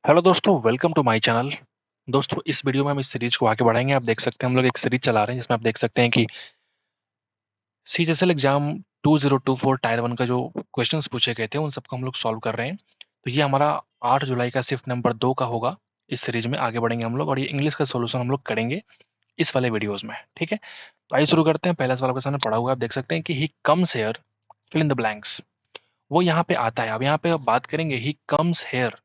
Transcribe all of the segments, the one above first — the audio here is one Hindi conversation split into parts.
हेलो दोस्तों, वेलकम टू माय चैनल। दोस्तों, इस वीडियो में हम इस सीरीज को आगे बढ़ाएंगे। आप देख सकते हैं हम लोग एक सीरीज चला रहे हैं जिसमें आप देख सकते हैं कि सीजीएल एग्जाम 2024 टायर 1 का जो क्वेश्चंस पूछे गए थे उन सबको हम लोग सॉल्व कर रहे हैं। तो ये हमारा 8 जुलाई का शिफ्ट नंबर 2 का होगा। इस सीरीज में आगे बढ़ेंगे हम लोग और ये इंग्लिश का सोल्यूशन हम लोग करेंगे इस वाले वीडियोज में। ठीक है, तो आइए शुरू करते हैं। पहला सवाल आपके सामने पड़ा हुआ है, आप देख सकते हैं कि he comes here, fill in the blanks. वो यहाँ पे आता है। अब यहाँ पे बात करेंगे ही कम्स हेयर।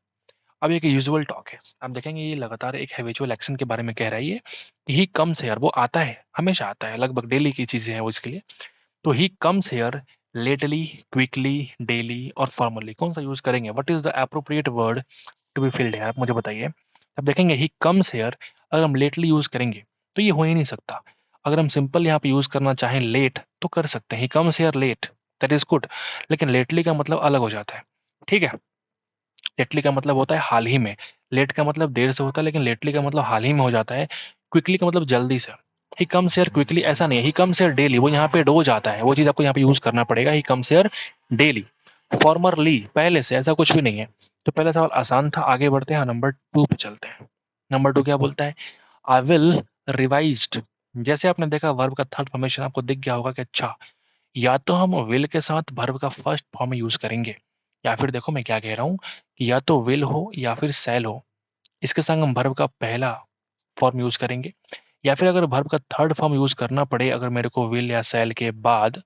अब एक यूजुअल टॉक है, आप देखेंगे ये लगातार एक हैबिचुअल एक्शन के बारे में कह रहा है। ये ही कम्स हेयर, वो आता है, हमेशा आता है, लगभग डेली की चीजें हैं वो इसके लिए। तो he comes here lately, quickly, daily और फॉर्मली, कौन सा यूज करेंगे? What is the appropriate word to be filled है, आप मुझे बताइए। अब देखेंगे ही कम्स हेयर, अगर हम लेटली यूज करेंगे तो ये हो ही नहीं सकता। अगर हम सिंपल यहाँ पे यूज करना चाहें लेट तो कर सकते हैं, he comes here late, that is good. लेकिन लेटली का मतलब अलग हो जाता है। ठीक है, लेटली का मतलब होता है हाल ही में। लेट का मतलब देर से होता है, लेकिन लेटली का मतलब हाल ही में हो जाता है। क्विकली का मतलब जल्दी से। ही कम्स हियर क्विकली ऐसा नहीं है, ही कम्स हियर डेली, वो यहाँ पे रोज आता है, वो चीज आपको यहाँ पे यूज करना पड़ेगा। He comes here daily. Formerly, पहले से, ऐसा कुछ भी नहीं है। तो पहला सवाल आसान था, आगे बढ़ते हैं, नंबर 2 पे चलते हैं। नंबर 2 क्या बोलता है? I will revised. जैसे आपने देखा वर्ब का थर्ड फॉर्मेशन आपको दिख गया होगा कि अच्छा, या तो हम विल के साथ वर्ब का फर्स्ट फॉर्म यूज करेंगे, या फिर देखो मैं क्या कह रहा हूँ कि या तो विल हो या फिर शैल हो, इसके संग हम वर्ब का पहला फॉर्म यूज करेंगे। या फिर अगर वर्ब का थर्ड फॉर्म यूज करना पड़े अगर मेरे को विल या शैल के बाद,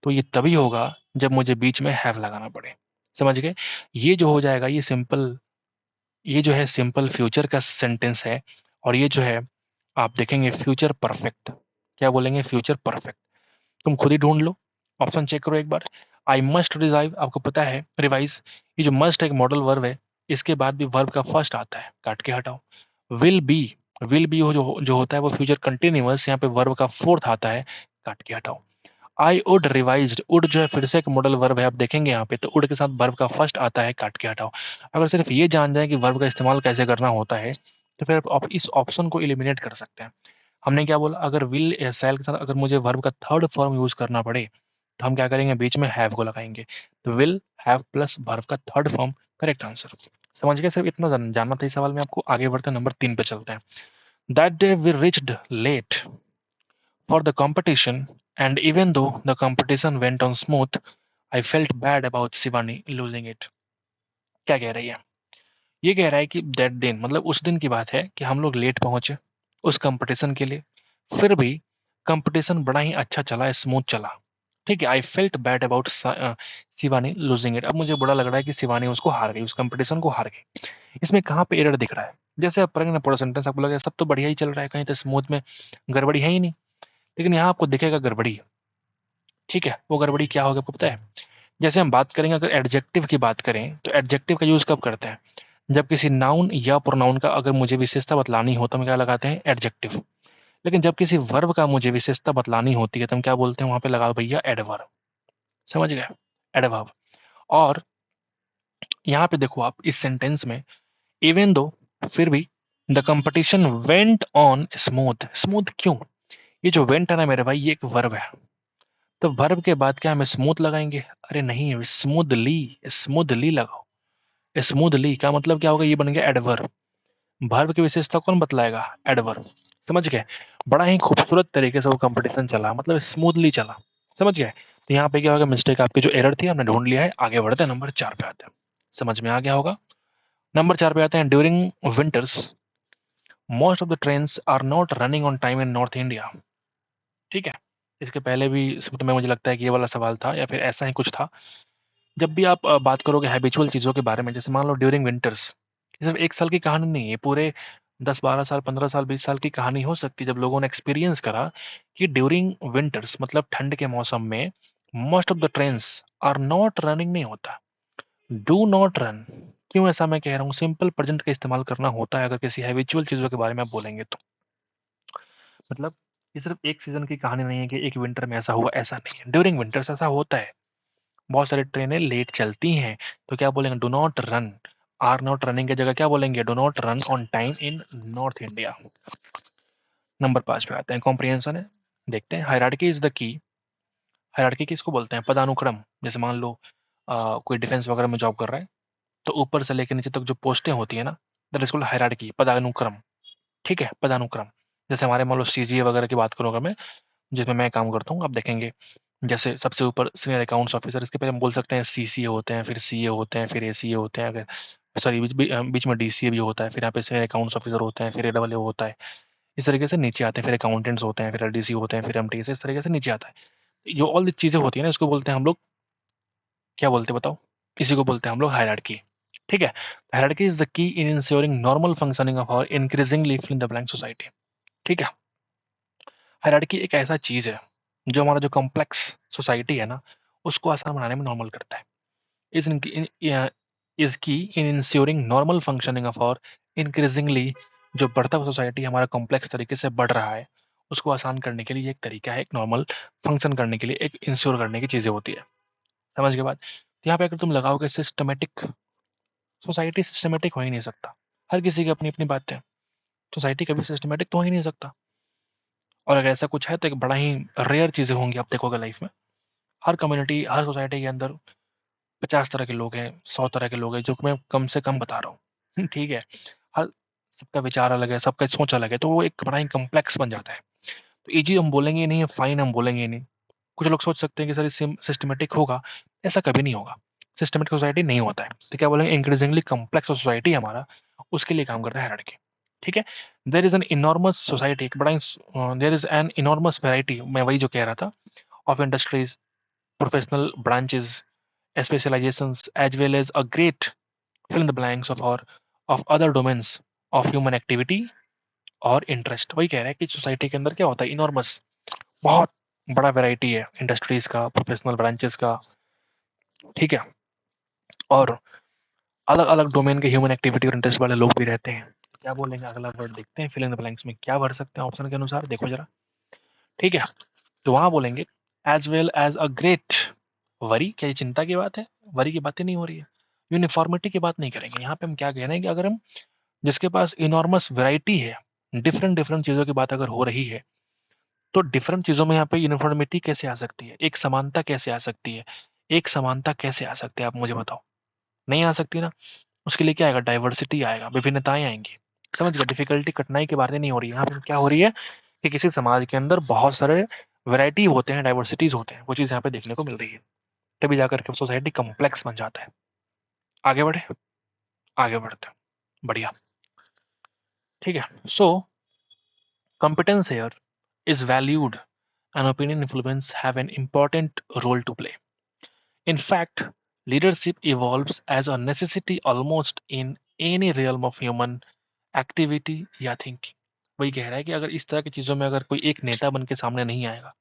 तो ये तभी होगा जब मुझे बीच में हैव लगाना पड़े। समझ गए? ये जो हो जाएगा ये सिंपल, ये जो है सिंपल फ्यूचर का सेंटेंस है। और ये जो है आप देखेंगे फ्यूचर परफेक्ट। क्या बोलेंगे? Future perfect. तुम खुद ही ढूंढ लो, ऑप्शन चेक करो एक बार। आई मस्ट रिजाइव, आपको पता है रिवाइज, ये जो मस्ट एक मॉडल वर्ब है, इसके बाद भी वर्ब का फर्स्ट आता है, काट के हटाओ। विल बी, विल बी हो जो होता है वो फ्यूचर कंटिन्यूअस, यहाँ पे वर्ब का फोर्थ आता है, काट के हटाओ। आई वुड रिवाइज्ड, वुड जो है फिर से एक मॉडल वर्ब है, आप देखेंगे यहाँ पे तो वुड के साथ वर्ब का फर्स्ट आता है, काट के हटाओ। अगर सिर्फ ये जान जाए कि वर्ब का इस्तेमाल कैसे करना होता है तो फिर आप इस ऑप्शन को एलिमिनेट कर सकते हैं। हमने क्या बोला? अगर विल या शैल के साथ अगर मुझे वर्ब का थर्ड फॉर्म यूज करना पड़े तो हम क्या करेंगे? बीच में हैव को लगाएंगे। तो विल हैव प्लस वर्ब का थर्ड फॉर्म, करेक्ट आंसर। समझ गए? सिर्फ इतना जानना था इस सवाल में आपको। आगे बढ़ते हैं, नंबर 3 पे चलते हैं। That day we reached late for the competition, and even though the competition went on smooth, I felt bad about Shivani losing it. क्या कह रही है? ये कह रहा है कि दैट दिन मतलब उस दिन की बात है कि हम लोग लेट पहुंचे उस कंपटीशन के लिए, फिर भी कंपटीशन बड़ा ही अच्छा चला, स्मूथ चला। ठीक है, I felt bad about Shivani losing it. अब मुझे बुरा लग रहा है कि शिवानी उसको हार गई, उस कंपटीशन को हार गई। इसमें कहाँ पे एरर दिख रहा है? जैसे आप पढ़ेंगे ना पूरा सेंटेंस आपको लगेगा सब तो बढ़िया ही चल रहा है, कहीं तो स्मूथ में गड़बड़ी है ही नहीं। लेकिन यहाँ आपको दिखेगा गड़बड़ी। ठीक है, वो गड़बड़ी क्या होगी आपको पता है? जैसे हम बात करेंगे, अगर एडजेक्टिव की बात करें तो एडजेक्टिव का यूज कब करते हैं? जब किसी नाउन या प्रोनाउन का अगर मुझे विशेषता बतलानी हो तो हम क्या लगाते हैं? एडजेक्टिव। लेकिन जब किसी वर्ब का मुझे विशेषता बतलानी होती है तो हम क्या बोलते हैं? वहां पे लगाओ भैया एडवर्ब। समझ गए? एडवर्ब। और यहाँ पे देखो आप इस सेंटेंस में, इवन दो, फिर भी, the competition went on smooth. Smooth क्यों? ये जो वेंट है ना मेरे भाई, ये एक वर्ब है। तो वर्ब के बाद क्या हम स्मूथ लगाएंगे? अरे नहीं, स्मूथली, स्मूथली लगाओ। स्मूथली का मतलब क्या होगा? ये बन गया एडवर्ब। वर्ब की विशेषता कौन बतलाएगा? एडवर्ब। समझ गए? बड़ा ही खूबसूरत तरीके से वो कंपटीशन चला, मतलब स्मूथली चला। समझ गए? तो यहाँ पे क्या होगा? मिस्टेक आपकी जो एरर थी हमने ढूंढ लिया है। आगे बढ़ते हैं, नंबर 4 पे आते हैं। समझ में आ गया होगा। नंबर 4 पे आते हैं। During winters most of the trains are not running on time in North India. ठीक है, इसके पहले भी शिफ्ट में मुझे लगता है कि ये वाला सवाल था या फिर ऐसा ही कुछ था। जब भी आप बात करोगे हैबिचुअल चीज़ों के बारे में, जैसे मान लो ड्यूरिंग विंटर्स, ये सिर्फ 1 साल की कहानी नहीं है, पूरे 10-12 साल, 15 साल, 20 साल की कहानी हो सकती है, जब लोगों ने एक्सपीरियंस करा कि ड्यूरिंग विंटर्स मतलब ठंड के मौसम में most of the trains are not running नहीं होता, डू नॉट रन। क्यों ऐसा मैं कह रहा हूँ? सिंपल प्रेजेंट का इस्तेमाल करना होता है अगर किसी हैबिचुअल चीज़ों के बारे में आप बोलेंगे तो। मतलब ये सिर्फ एक सीज़न की कहानी नहीं है कि एक विंटर में ऐसा हुआ, ऐसा नहीं है। ड्यूरिंग विंटर्स ऐसा होता है, बहुत सारी ट्रेनें लेट चलती हैं। तो क्या बोलेंगे? Do not run. Are not running की जगह क्या बोलेंगे? Do not run on time in North India. Number 5 पे आते हैं, कॉम्प्रिहेंशन है। देखते हैं, hierarchy is the key. Hierarchy किसको बोलते हैं? पदानुक्रम। जैसे मान लो कोई डिफेंस वगैरह में जॉब कर रहा है तो तो ऊपर से लेकर नीचे तक जो पोस्टें होती है ना, दैट इज कॉल्ड हायरार्की, पदानुक्रम। ठीक है, पदानुक्रम। जैसे हमारे मान लो सीजीए वगैरह की बात करूँ अगर मैं, जिसमें मैं काम करता हूँ, आप देखेंगे जैसे सबसे ऊपर सीनियर अकाउंट्स ऑफिसर, इसके पहले हम बोल सकते हैं सीसीए होते हैं, फिर सीए होते हैं, फिर एसीए होते हैं, अगर सॉरी बीच में डीसीए भी होता है, फिर यहाँ पे सीनियर अकाउंट्स ऑफिसर होते हैं, फिर एडब्ल्यू होता है। इस तरीके से नीचे आते हैं, फिर अकाउंटेंट्स होते हैं, फिर एलडीसी होते हैं, फिर एमटीएस, इस तरीके से नीचे आता है। जो ऑल दी चीज़ें होती है ना, इसको बोलते हैं हम लोग, क्या बोलते हैं बताओ? इसी को बोलते हैं हम लोग हायरार्की। ठीक है? Hierarchy is the key in ensuring normal functioning of our increasingly fill in the blank society. ठीक है? हायरार्की एक ऐसा चीज़ है, जो हमारा जो कॉम्प्लेक्स सोसाइटी है ना, उसको आसान बनाने में नॉर्मल करता है। Is key in ensuring normal functioning of our increasingly, जो बढ़ता हुआ सोसाइटी हमारा कॉम्प्लेक्स तरीके से बढ़ रहा है, उसको आसान करने के लिए एक तरीका है, एक नॉर्मल फंक्शन करने के लिए एक इंश्योर करने की चीज़ें होती है। समझ के बाद तो यहाँ पे अगर तुम लगाओगे सिस्टमेटिक, सोसाइटी सिस्टमेटिक हो ही नहीं सकता। हर किसी की अपनी अपनी बात है, सोसाइटी कभी सिस्टमेटिक तो हो ही नहीं सकता। और अगर ऐसा कुछ है तो एक बड़ा ही रेयर चीज़ें होंगी, आप देखोगे लाइफ में। हर कम्युनिटी, हर सोसाइटी के अंदर 50 तरह के लोग हैं, 100 तरह के लोग हैं, जो कि मैं कम से कम बता रहा हूँ। ठीक है? हर सबका विचार अलग है, सबका सोच अलग है, तो वो एक बड़ा ही कॉम्प्लेक्स बन जाता है। तो ईज़ी हम बोलेंगे ही नहीं, फाइन हम बोलेंगे ही नहीं। कुछ लोग सोच सकते हैं कि सर इससे सिस्टमैटिक होगा, ऐसा कभी नहीं होगा। सिस्टमैटिक सोसाइटी नहीं होता है। तो क्या बोलेंगे, इंक्रीजिंगली कॉम्प्लेक्स सोसाइटी हमारा, उसके लिए काम करता है हायरार्की। ठीक है? There is an enormous society, एक बड़ा ही there is an enormous variety, मैं वही जो कह रहा था, of industries, professional branches, specialisations as well as a great fill in the blanks of other domains of human activity और इंटरेस्ट। वही कह रहा है कि सोसाइटी के अंदर क्या होता है, इनॉर्मस, बहुत बड़ा वैरायटी है इंडस्ट्रीज का, प्रोफेशनल ब्रांचेस का। ठीक है? और अलग अलग डोमेन के ह्यूमन एक्टिविटी और इंटरेस्ट वाले लोग भी रहते हैं। क्या बोलेंगे, अगला वर्ड देखते हैं, फिल इन द ब्लैंक्स में क्या भर सकते हैं ऑप्शन के अनुसार, देखो जरा। ठीक है? तो वहां बोलेंगे as well as a great worry, क्या ये चिंता की बात है? वरी की बातें नहीं हो रही है, यूनिफॉर्मिटी की बात नहीं करेंगे। यहाँ पे हम क्या कह रहे हैं कि अगर हम, जिसके पास इनॉर्मस वैरायटी है, डिफरेंट डिफरेंट चीज़ों की बात अगर हो रही है, तो डिफरेंट चीज़ों में यहाँ पे यूनिफॉर्मिटी कैसे आ सकती है, एक समानता कैसे आ सकती है, एक समानता कैसे आ सकती है, आप मुझे बताओ। नहीं आ सकती ना। उसके लिए क्या आएगा, डाइवर्सिटी आएगा, विभिन्नताएं आएंगी। समझ गए? डिफिकल्टी, कठिनाई की बातें नहीं हो रही है यहाँ पे, क्या हो रही है कि किसी समाज के अंदर बहुत सारे वैरायटी होते हैं, डाइवर्सिटीज होते हैं, वो चीज़ यहाँ पे देखने को मिल रही है। तभी जाकर के सोसाइटी कम्प्लेक्स बन जाता है। आगे बढ़े, आगे बढ़ते हैं। बढ़िया। ठीक है? सो competence here is valued and opinion influence have an important role to play. In fact, leadership evolves as a necessity almost in any realm of human activity या thinking. वही कह रहा है कि अगर इस तरह की चीज़ों में अगर कोई एक नेता बन के सामने नहीं आएगा,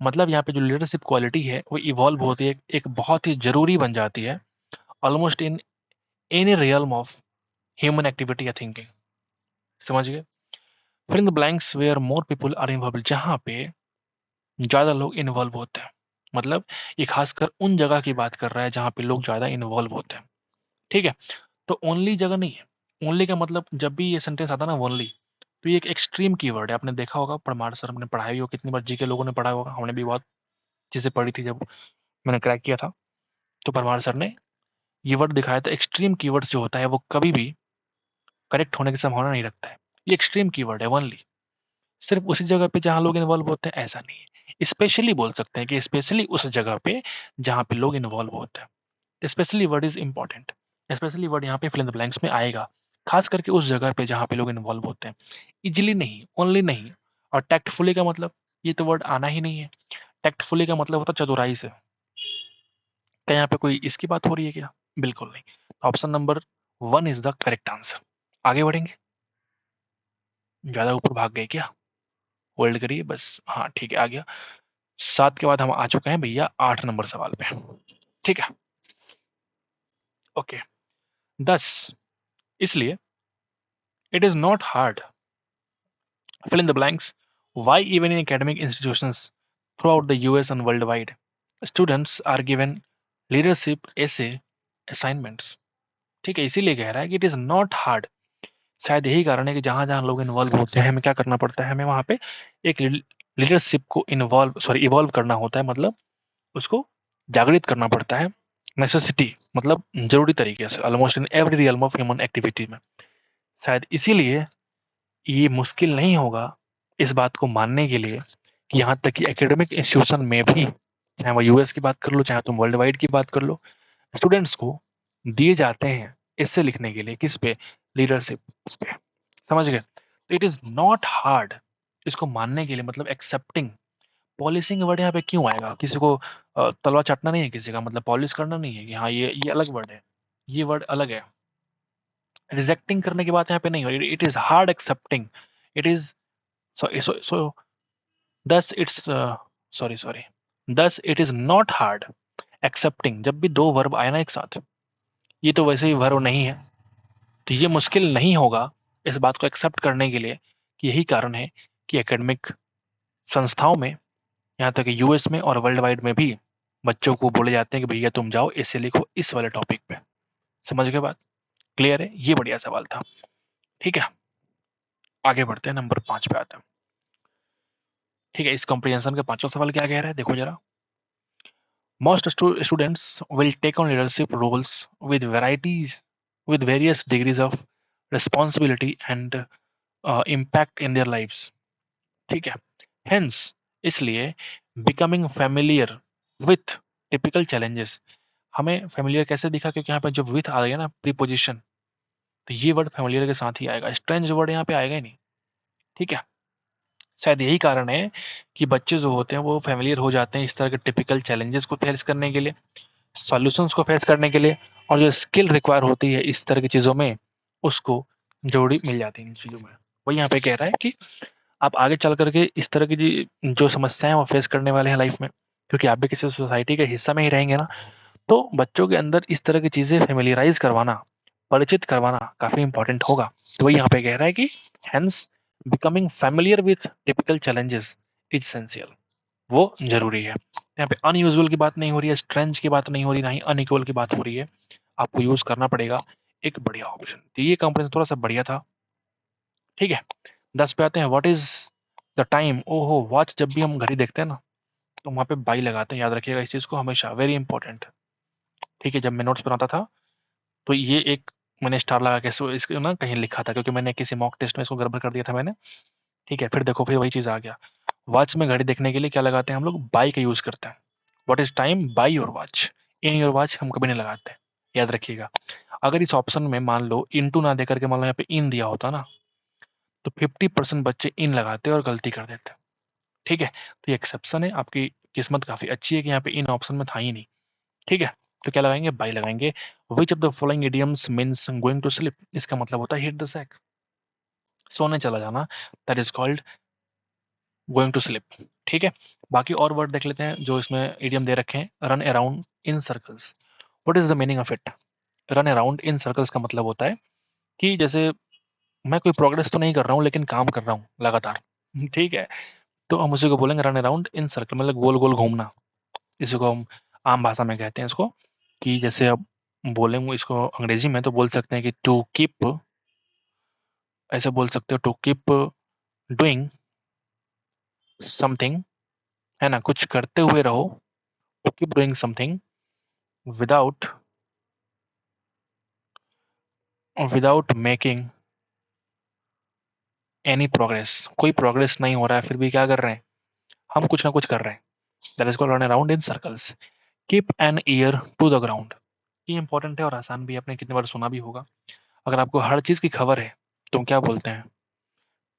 मतलब यहाँ पे जो लीडरशिप क्वालिटी है वो इवॉल्व होती है, एक बहुत ही जरूरी बन जाती है, almost in any realm of human activity या थिंकिंग। समझ गए? फिर in the blanks where more people are involve, जहाँ पे ज़्यादा लोग इन्वॉल्व होते हैं। मतलब ये खासकर उन जगह की बात कर रहा है जहाँ पे लोग ज़्यादा इन्वॉल्व होते हैं। ठीक है? तो ओनली जगह नहीं है। ओनली का मतलब जब भी ये सेंटेंस आता है ना, ओनली, तो ये एक एक्सट्रीम कीवर्ड है। आपने देखा होगा, परमार सर हमने पढ़ाई हो, कितनी बार जीके लोगों ने पढ़ा होगा, हमने भी बहुत चीज़ें पढ़ी थी जब मैंने क्रैक किया था। तो परमार सर ने ये वर्ड दिखाया था, एक्सट्रीम कीवर्ड्स जो होता है वो कभी भी करेक्ट होने की संभावना नहीं रखता है। ये एक्सट्रीम कीवर्ड है, ओनली। सिर्फ उसी जगह पे जहाँ लोग इन्वॉल्व होते हैं ऐसा नहीं है। स्पेशली बोल सकते हैं कि स्पेशली उस जगह पे जहाँ पे लोग इन्वॉल्व होते हैं। Specially word is important. Specially word यहाँ पे फिल इन द ब्लैंक्स में आएगा, खास करके उस जगह पे जहाँ पे लोग इन्वॉल्व होते हैं। इजिली नहीं, ओनली नहीं। और टैक्टफुली का मतलब, ये तो वर्ड आना ही नहीं है। टैक्टफुली का मतलब होता है चतुराई से। क्या यहाँ पे कोई इसकी बात हो रही है क्या? बिल्कुल नहीं। Option number 1 is the correct answer. आगे बढ़ेंगे। ज्यादा ऊपर भाग गए क्या? होल्ड करिए बस। हाँ ठीक है, आ गया। 7 के बाद हम आ चुके हैं भैया 8 नंबर सवाल पे। ठीक है? ओके। 10, इसलिए it is not hard, fill in the blanks, why even in academic institutions throughout the US and worldwide, students are given leadership essay assignments. ठीक है? इसीलिए कह रहा है कि इट इज नॉट हार्ड। शायद यही कारण है कि जहां जहां लोग इन्वॉल्व होते हैं, हमें क्या करना पड़ता है, हमें वहां पे एक लीडरशिप को इन्वॉल्व, सॉरी, इवॉल्व करना होता है, मतलब उसको जागृत करना पड़ता है, नेसेसिटी मतलब जरूरी तरीके से, almost in every realm of human activity में। शायद इसीलिए ये मुश्किल नहीं होगा इस बात को मानने के लिए कि यहाँ तक कि एकेडमिक इंस्टीट्यूशन में भी, चाहे वो यूएस की बात कर लो, चाहे तुम वर्ल्ड वाइड की बात कर लो, स्टूडेंट्स को दिए जाते हैं इससे लिखने के लिए, किस पे, लीडरशिप पे। समझ गए? तो इट इज नॉट हार्ड इसको मानने के लिए, मतलब एक्सेप्टिंग। पॉलिशिंग वर्ड यहाँ पे क्यों आएगा? किसी को तलवा चाटना नहीं है किसी का, मतलब पॉलिश करना नहीं है कि हाँ ये अलग वर्ड है, ये वर्ड अलग है। रिजेक्टिंग करने की बात यहाँ पे नहीं हो रही, it is hard accepting. It is so thus it's sorry, thus it is not hard accepting। जब भी दो वर्ब आए ना एक साथ, ये तो वैसे ही वर्ब नहीं है, तो ये मुश्किल नहीं होगा इस बात को एक्सेप्ट करने के लिए कि यही कारण है कि एकेडमिक संस्थाओं में, यहाँ तक कि यूएस में और वर्ल्ड वाइड में भी, बच्चों को बोले जाते हैं कि भैया तुम जाओ इसे लिखो इस वाले टॉपिक पे। समझ गए बात? क्लियर है? ये बढ़िया सवाल था। ठीक है, आगे बढ़ते हैं, नंबर 5 पे आते हैं। ठीक है, इस कॉम्प्रिहेंशन का पांचवा सवाल क्या कह रहा है, देखो जरा। Most students will take on leadership roles with various degrees of responsibility and impact in their lives। ठीक है, hence इसलिए becoming familiar with typical challenges, हमें familiar कैसे दिखा, क्योंकि यहाँ पे जब with आ गया ना प्रीपोजिशन, तो ये वर्ड familiar के साथ ही आएगा, स्ट्रेंज वर्ड यहाँ पे आएगा ही नहीं। ठीक है, शायद यही कारण है कि बच्चे जो होते हैं वो फेमिलियर हो जाते हैं इस तरह के टिपिकल चैलेंजेस को फेस करने के लिए, सॉल्यूशंस को फेस करने के लिए, और जो स्किल रिक्वायर होती है इस तरह की चीज़ों में, उसको जोड़ी मिल जाती है इन चीज़ों में। वो यहाँ पे कह रहा है कि आप आगे चल करके इस तरह की जो समस्याएं वो फेस करने वाले हैं लाइफ में, क्योंकि आप भी किसी सोसाइटी के हिस्सा में ही रहेंगे ना, तो बच्चों के अंदर इस तरह की चीज़ें फेमिलियराइज करवाना, परिचित करवाना काफ़ी इंपॉर्टेंट होगा। तो वही यहाँ पे कह रहा है कि hence becoming familiar with typical challenges is essential, वो जरूरी है। यहाँ पे अनयूजुअल की बात नहीं हो रही है, स्ट्रेंज की बात नहीं हो रही, ना ही अनइक्वल की बात हो रही है। आपको यूज करना पड़ेगा एक बढ़िया ऑप्शन। तो ये कंपनी थोड़ा सा बढ़िया था। ठीक है, 10 पे आते हैं। What is the time? ओहो, वॉच जब भी हम घड़ी देखते हैं ना, तो वहाँ पे बाई लगाते हैं, याद रखिएगा इस चीज को हमेशा, वेरी इंपॉर्टेंट। ठीक है, जब मैं नोट्स बनाता था तो ये एक मैंने स्टार लगा के इसको ना कहीं लिखा था, क्योंकि मैंने किसी मॉक टेस्ट में इसको गड़बड़ कर दिया था मैंने। ठीक है, फिर देखो फिर वही चीज आ गया। वॉच में घड़ी देखने के लिए क्या लगाते हैं हम लोग? बाई का यूज करते हैं। What is time? By your watch. In your watch हम कभी नहीं लगाते, याद रखिएगा। अगर इस ऑप्शन में मान लो इनटू ना देकर के मान लो यहाँ पे इन दिया होता ना, तो 50% बच्चे इन लगाते और गलती कर देते। ठीक है, तो ये एक्सेप्शन है, आपकी किस्मत काफी अच्छी है कि यहाँ पे इन ऑप्शन में था ही नहीं। ठीक है, तो क्या लगाएंगे? बाई लगाएंगे। Which of the following idioms means going to sleep? इसका मतलब होता है हिट द सैक, सोने चला जाना, that is called going to sleep. ठीक है, बाकी और वर्ड देख लेते हैं जो इसमें इडियम दे रखे हैं। Run around in circles, what is the meaning of it? Run around in circles का मतलब होता है कि जैसे मैं कोई प्रोग्रेस तो नहीं कर रहा हूँ लेकिन काम कर रहा हूँ लगातार। ठीक है, तो हम उसी को बोलेंगे रन अराउंड इन सर्कल, मतलब गोल गोल घूमना। इसी को हम आम भाषा में कहते हैं इसको, कि जैसे अब बोलेंगे इसको अंग्रेजी में तो बोल सकते हैं कि टू कीप, ऐसे बोल सकते हो, टू कीप डूइंग समथिंग, है ना, कुछ करते हुए रहो। To keep doing something without without making any progress, कोई प्रोग्रेस नहीं हो रहा है फिर भी क्या कर रहे हैं हम? कुछ ना कुछ कर रहे हैं। That is called run around in circles. Keep an ear to the ground, ये इंपॉर्टेंट है और आसान भी, आपने कितनी बार सुना भी होगा। अगर आपको हर चीज की खबर है तो हम क्या बोलते हैं?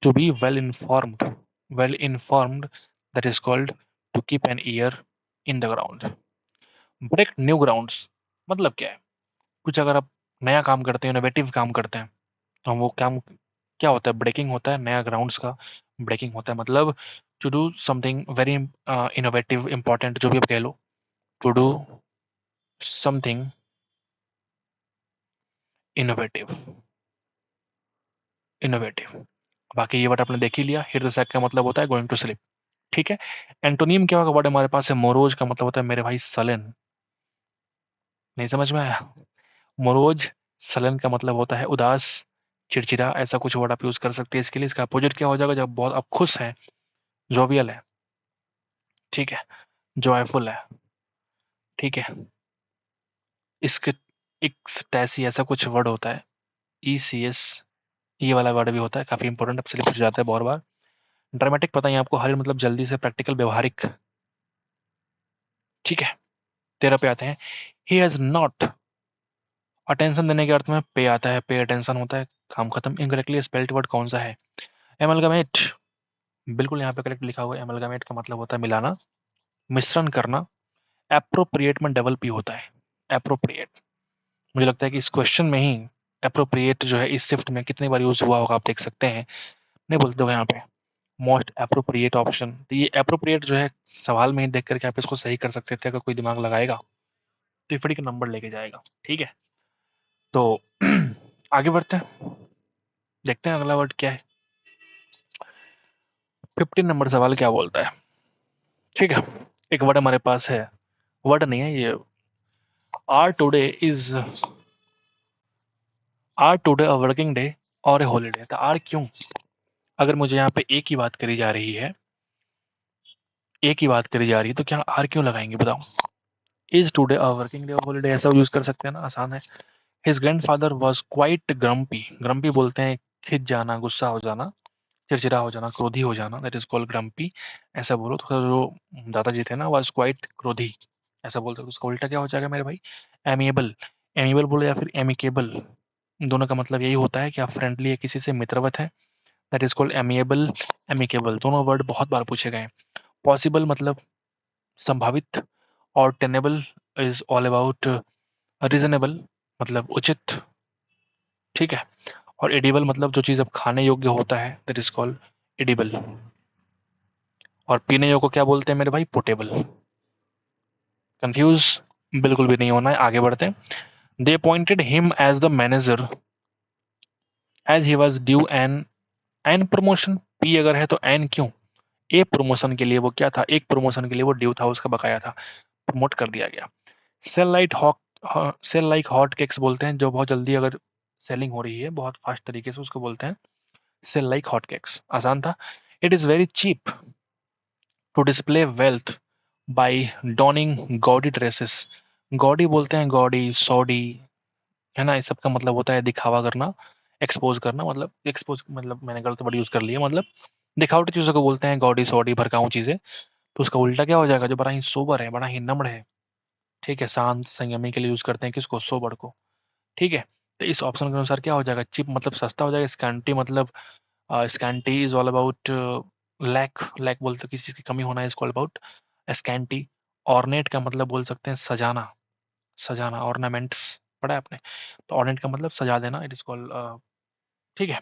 To be well informed, that is called to keep an ear in the ground. Break new grounds मतलब क्या है? कुछ अगर आप नया काम करते हैं, इनोवेटिव काम करते हैं, तो हम वो काम क्या होता है? ब्रेकिंग होता है, नया ग्राउंड्स का ब्रेकिंग होता है। मतलब to do something very innovative, important, जो भी आप कह लो, to do something innovative, innovative. बाकी ये वर्ड आपने देख ही लिया। हिट द सैक का मतलब होता है गोइंग टू स्लीप। ठीक है, एंटोनिम क्या होगा? वर्ड हमारे पास है मोरोज, का मतलब होता है मेरे भाई सलन। नहीं समझ में आया? मोरोज सलन का मतलब होता है उदास, चिड़चिड़ा, ऐसा कुछ वर्ड आप यूज कर सकते हैं इसके लिए। इसका अपोजिट क्या हो जाएगा? जब बहुत आप खुश हैं, जोवियल है, ठीक है, जॉयफुल है, ठीक है, इसके इक्सटैसी ऐसा कुछ वर्ड होता है, ECS, ये वाला वर्ड भी होता है, काफ़ी इंपॉर्टेंट, अब सिलेक्ट हो जाता है बहुत बार। ड्रामेटिक पता ही आपको, हर मतलब जल्दी से, प्रैक्टिकल, व्यवहारिक। ठीक है, 13 पे आते हैं। ही हैज़ नॉट, अटेंशन देने के अर्थ में पे आता है, पे अटेंशन होता है, काम खत्म। इनकरेक्टली स्पेल्ड वर्ड कौन सा है? एमलगमेट, बिल्कुल यहाँ पे करेक्ट लिखा हुआ है। एमलगमेट का मतलब होता है मिलाना, मिश्रण करना। एप्रोप्रिएट में डबल पी होता है, एप्रोप्रिएट। मुझे लगता है कि इस क्वेश्चन में ही एप्रोप्रिएट जो है इस शिफ्ट में कितनी बार यूज हुआ होगा आप देख सकते हैं, नहीं बोलते हो यहाँ पे मोस्ट एप्रोप्रिएट ऑप्शन। तो ये एप्रोप्रिएट जो है सवाल में ही देख करके आप इसको सही कर सकते थे, अगर कोई दिमाग लगाएगा तो फ्री का नंबर लेके जाएगा। ठीक है, तो आगे बढ़ते हैं, देखते हैं अगला वर्ड क्या है। 15 नंबर सवाल क्या बोलता है? ठीक है, एक वर्ड हमारे पास है, वर्ड नहीं है ये, are today is, are today a working day और ए हॉलीडे। तो आर क्यों, अगर मुझे यहाँ पे एक ही बात करी जा रही है, एक ही बात करी जा रही है, तो क्या आर क्यों लगाएंगे बताओ? Is today a working day और हॉलीडे ऐसा यूज कर सकते हैं ना, आसान है। His grandfather was quite grumpy, grumpy बोलते हैं खिंच जाना, गुस्सा हो जाना, चिड़चिड़ा हो जाना, क्रोधी हो जाना, दैट इज कॉल्ड ग्रम्पी। ऐसा बोलो तो जो दादाजी थे ना, वाज क्वाइट क्रोधी, ऐसा बोल सकते हो। उसका उल्टा क्या हो जाएगा मेरे भाई? एमिएबल, एमिएबल बोलो या फिर एमिकेबल, दोनों का मतलब यही होता है कि आप फ्रेंडली है, किसी से मित्रवत है, that is called amiable, amicable. दोनों वर्ड बहुत बार पूछे गए हैं। पॉसिबल मतलब संभावित, और tenable is all about reasonable, मतलब उचित। ठीक है, और एडिबल मतलब जो चीज़ अब खाने योग्य होता है, दैट इज कॉल्ड एडिबल। और पीने योग्य को क्या बोलते हैं मेरे भाई? पोटेबल। कंफ्यूज बिल्कुल भी नहीं होना है, आगे बढ़ते हैं। They appointed him as the manager as he was due an, an promotion, पी अगर है तो एन क्यों? ए प्रमोशन के लिए वो क्या था, एक प्रमोशन के लिए वो ड्यू था, उसका बकाया था, प्रमोट कर दिया गया। Sell light hawk, sell like hot cakes बोलते हैं जो बहुत जल्दी अगर सेलिंग हो रही है बहुत फास्ट तरीके से, उसको बोलते हैं सेल लाइक हॉट केक्स। आसान था। It is very cheap to display wealth by donning gaudy dresses, gaudy बोलते हैं गॉडी, सॉडी, है ना, इस सब का मतलब होता है दिखावा करना, एक्सपोज करना, मतलब एक्सपोज मतलब मैंने गलत वर्ड यूज कर लिया, मतलब दिखावटी चीजों को बोलते हैं गॉडी, सॉडी, भड़काऊ चीजें। तो उसका उल्टा क्या हो जाएगा? जो बड़ा ही सोबर है, बड़ा ही नम्र है, ठीक है, शांत संयमी के लिए यूज करते हैं किसको? सोबर को। ठीक है, तो इस ऑप्शन के अनुसार क्या हो जाएगा? चिप मतलब सस्ता हो जाएगा, स्कैंटी मतलब, scanty is all about lack, lack बोलते हैं किसी चीज की कमी होना है, इसको ऑल अबाउट स्कैंटी। ऑर्नेट का मतलब बोल सकते हैं सजाना, सजाना, ऑर्नामेंट्स पढ़ा है आपने? तो ऑर्नेट का मतलब सजा देना, इट इज कॉल्ड, ठीक है।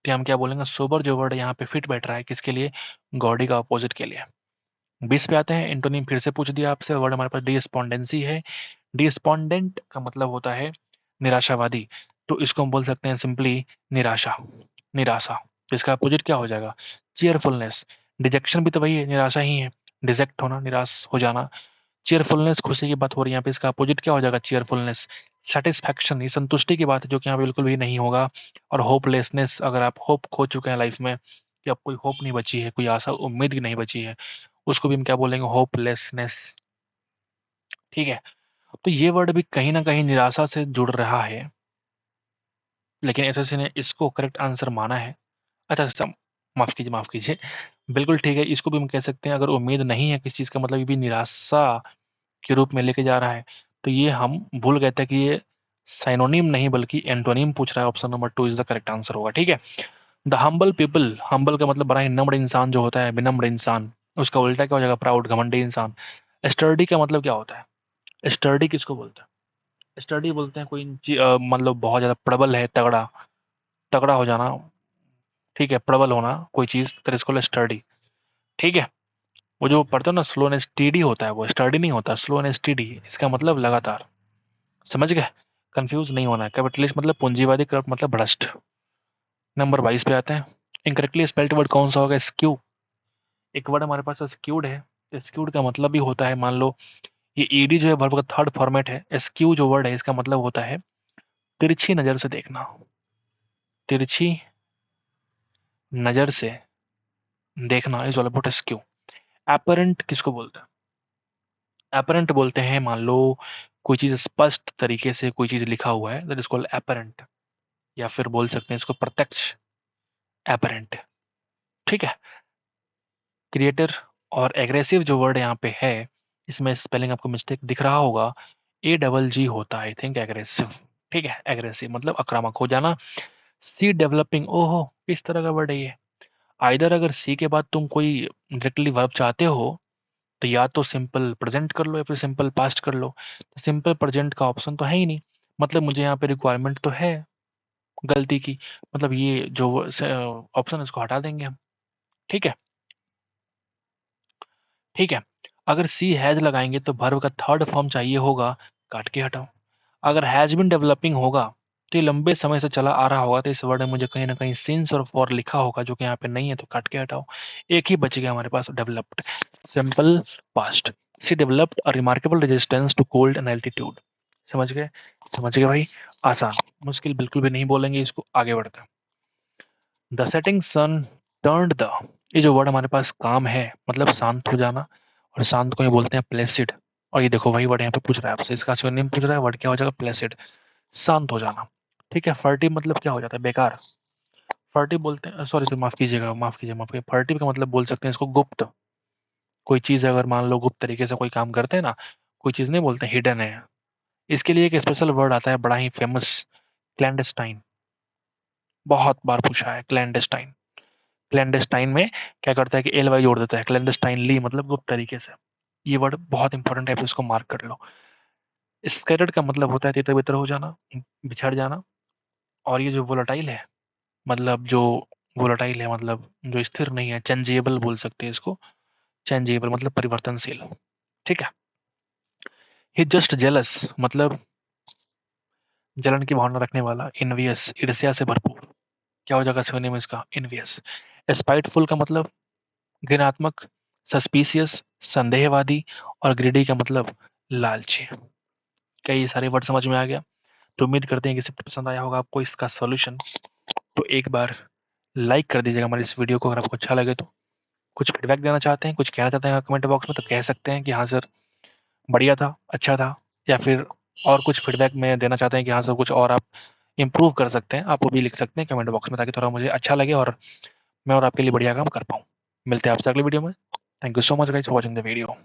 तो हम क्या बोलेंगे? सोबर जो वर्ड यहाँ पे फिट बैठ रहा है किसके लिए? गॉडी का अपोजिट के लिए। 20 पे आते हैं, एंटोनिम फिर से पूछ दिया आपसे, वर्ड हमारे पास डिस्पोंडेंसी है। डिस्पोंडेंट का मतलब होता है निराशावादी, तो इसको हम बोल सकते हैं सिंपली निराशा, निराशा। तो इसका अपोजिट क्या हो जाएगा? चीयरफुलनेस। डिजेक्शन भी तो वही है, निराशा ही है, डिजेक्ट होना, निराश हो जाना। चीयरफुलनेस खुशी की बात हो रही है यहाँ पे, इसका अपोजिट क्या हो जाएगा? चीयरफुलनेस। सेटिस्फैक्शन, ये संतुष्टि की बात है, जो कि यहाँ बिल्कुल भी नहीं होगा। और होपलेसनेस, अगर आप होप खो चुके हैं लाइफ में, कि अब कोई होप नहीं बची है, कोई आशा उम्मीद की नहीं बची है, उसको भी हम क्या बोलेंगे? होपलेसनेस। ठीक है, तो ये वर्ड भी कहीं ना कहीं निराशा से जुड़ रहा है, लेकिन एसएससी ने इसको करेक्ट आंसर माना है। अच्छा अच्छा, माफ कीजिए, माफ कीजिए, बिल्कुल ठीक है, इसको भी हम कह सकते हैं, अगर उम्मीद नहीं है किसी चीज का मतलब ये भी निराशा के रूप में लेके जा रहा है। तो ये हम भूल गए थे कि ये साइनोनिम नहीं बल्कि एंटोनिम पूछ रहा है, option number 2 is the correct answer होगा। ठीक है, द हम्बल पीपल, हम्बल का मतलब बड़ा ही नम्र इंसान जो होता है, विनम्र इंसान, उसका उल्टा क्या हो जाएगा? प्राउड, घमंडी इंसान। स्टर्डी का मतलब क्या होता है? स्टर्डी किसको बोलते हैं? स्टडी बोलते हैं कोई मतलब बहुत ज़्यादा प्रबल है, तगड़ा, तगड़ा हो जाना, ठीक है, प्रबल होना कोई चीज़, तो इसको स्टडी। ठीक है, वो जो पढ़ते हो ना, स्लो एंड स्टीडी होता है, वो स्टडी नहीं होता, स्लो एंड स्टीडी, इसका मतलब लगातार। समझ गए? कंफ्यूज नहीं होना है। कैपिटलिस्ट मतलब पूंजीवादी, करप्ट मतलब भ्रष्ट। नंबर 22 पे आते हैं, इनकरेक्टली स्पेल्ड वर्ड कौन सा होगा? स्क्यू। एक वर्ड हमारे पास स्क्यूड है, स्क्यूड का मतलब भी होता है, मान लो ये ईडी जो है वर्ब का थर्ड फॉर्मेट है, स्क्यू जो वर्ड है इसका मतलब होता है तिरछी नजर से देखना, तिरछी नजर से देखना is all about skew. Apparent किसको बोलते हैं? एपरेंट बोलते हैं मान लो कोई चीज़ स्पष्ट तरीके से कोई चीज़ लिखा हुआ है, दैट इज़ कॉल्ड एपरेंट, या फिर बोल सकते हैं इसको प्रत्यक्ष एपरेंट। ठीक है? क्रिएटर और एग्रेसिव जो वर्ड यहाँ पे है, इसमें स्पेलिंग आपको मिस्टेक दिख रहा होगा, ए डबल जी होता है आई थिंक एग्रेसिव। ठीक है? एग्रेसिव मतलब आक्रामक हो जाना। सी डेवलपिंग, ओहो! किस तरह का वर्ड है ये? आइदर अगर सी के बाद तुम कोई डायरेक्टली वर्ब चाहते हो, तो या तो सिंपल प्रेज़ेंट कर लो या फिर सिंपल पास्ट कर लो। सिंपल प्रेज़ेंट का ऑप्शन तो है ही नहीं, मतलब मुझे यहाँ पे रिक्वायरमेंट तो है गलती की, मतलब ये जो ऑप्शन है इसको हटा देंगे हम। ठीक है? ठीक है? अगर सी हैज़ लगाएँगे तो वर्ब का थर्ड फॉर्म चाहिए होगा, काट के हटाओ। अगर हैज़ बीन डेवलपिंग होगा, तो ये लंबे समय से चला आ रहा होगा, तो इस वर्ड में मुझे कहीं न कहीं सिंस और फॉर लिखा होगा, जो कि यहाँ पे नहीं है, तो काट के हटाओ। एक ही बच गया हमारे पास, developed, simple past. She developed a remarkable resistance to cold and altitude. समझ गए? समझ गए भाई? आसान, मुश्किल बिल्कुल भी नहीं बोलेंगे इसको, आगे बढ़ते हैं। The setting sun turned the, ये जो वर्ड हमारे पास काम है, मतलब शांत हो जाना, और शांत को ये बोलते हैं प्लेसिड। और ये देखो वही वर्ड यहाँ पे पूछ रहा है आपसे, इसका सिनोनिम पूछ रहा है, वर्ड क्या हो जाएगा? प्लेसिड, शांत हो जाना। ठीक है? फर्टिव मतलब क्या हो जाता है? बेकार। फर्टिव बोलते हैं, सॉरी माफ कीजिएगा, माफ कीजिए, माफ कीजिए, फर्टिव का मतलब बोल सकते हैं इसको गुप्त। कोई चीज अगर मान लो गुप्त तरीके से कोई काम करते हैं ना, कोई चीज नहीं बोलते हिडन है, इसके लिए एक स्पेशल वर्ड आता है बड़ा ही फेमस, क्लैंडस्टाइन। बहुत बार पूछा है क्लैंडस्टाइन। क्लैंडस्टाइन में क्या करता है कि एल वाई जोड़ देता है, क्लैंडस्टाइनली मतलब गुप्त तरीके से। ये वर्ड बहुत इंपॉर्टेंट है, इसको मार्क कर लो। स्कैटर्ड का मतलब होता है तितर बितर हो जाना, बिछड़ जाना। और ये जो वोलाटाइल है, मतलब जो वोलाटाइल है, मतलब जो स्थिर नहीं है, चेंजेबल बोल सकते हैं इसको। चेंजेबल मतलब परिवर्तनशील। ठीक है? ही जस्ट जेलस मतलब जलन की भावना रखने वाला, इनवियस ईर्ष्या से भरपूर। क्या हो जाएगा सिनोनिम इसका? इनवियस। स्पाइटफुल का मतलब घृणात्मक, सस्पिशियस संदेहवादी, और ग्रीडी का मतलब लालची। क्या ये सारे वर्ड समझ में आ गया? तो उम्मीद करते हैं कि सब पसंद आया होगा आपको इसका सॉल्यूशन। तो एक बार लाइक कर दीजिएगा हमारी इस वीडियो को अगर आपको अच्छा लगे तो। कुछ फीडबैक देना चाहते हैं, कुछ कहना चाहते हैं कमेंट बॉक्स में, तो कह सकते हैं कि हाँ सर बढ़िया था, अच्छा था, या फिर और कुछ फीडबैक में देना चाहते हैं कि हाँ सर कुछ और आप इम्प्रूव कर सकते हैं, आप वो भी लिख सकते हैं कमेंट बॉक्स में, ताकि थोड़ा मुझे अच्छा लगे और मैं और आपके लिए बढ़िया काम कर पाऊँ। मिलते हैं आपसे अगली वीडियो में। Thank you so much guys for watching the video.